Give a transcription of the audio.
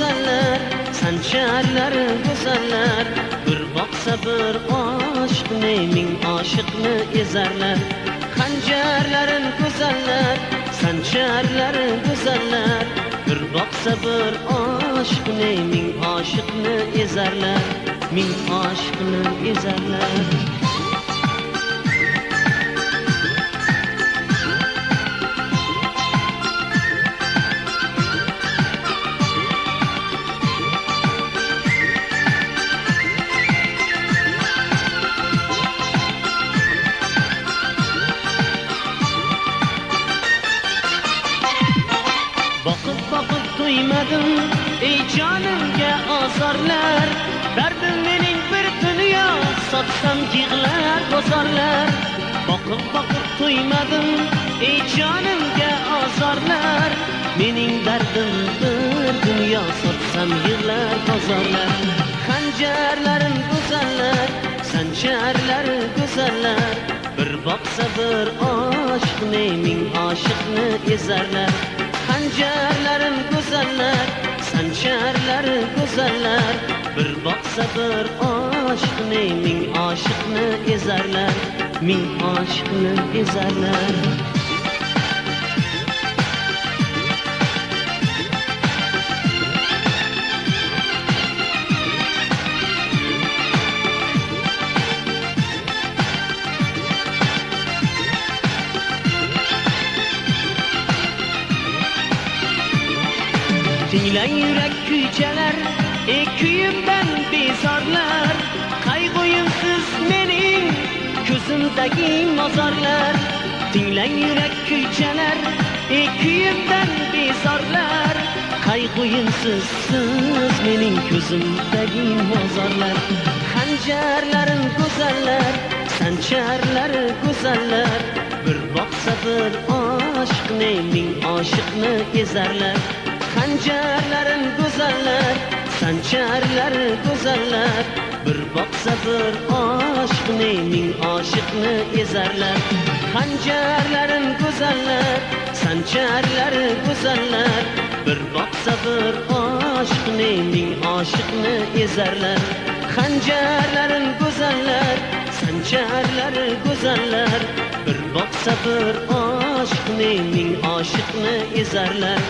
go'zallar, sancharlari go'zallar, bir boqsa bir oshiqni ming oshiqni ezarlar. Xanjarlarin go'zallar, sancharlari go'zallar, bir boqsa bir oshiqni ming oshiqni ezarlar, ming oshiqni ezarlar. Bakıp duymadım ey canımga azarlar, derdim mening bir dünya satsam yig'lar bozorlar. Bakıp duymadım ey canımga azarlar, mening derdim bir dünya satsam yig'lar bozorlar. Xanjarlarim go'zallar, sancharlari go'zallar, bir boqsa bir oshiqni ming oshiqni ezarlar. Xanjarlarim go'zallar, sancharlari go'zallar, bir boqsa bir oshiqni ming oshiqni ezarlar, ming oshiqni ezarlar. Tinglang yurak kuychalar, kuyimdan bezorlar, qayg'uyimsiz mening ko'zimdagi mozorlar. Tinglang yurak kuychalar, kuyimdan bezorlar, qayg'uyimsiz siz mening ko'zimdagi mozorlar. Xanjarlarim go'zallar, sancharlari go'zallar, bir boqsa bir oshiqni ming oshiqni ezarlar. Xanjarlarim go'zallar, sancharlari go'zallar, bir boqsa bir oshiqni ming oshiqni ezarlar. Xanjarlarim go'zallar, sancharlari go'zallar, bir boqsa bir oshiqni ming oshiqni ezarlar. Xanjarlarim go'zallar, sancharlari go'zallar, bir boqsa bir oshiqni ming oshiqni ezarlar.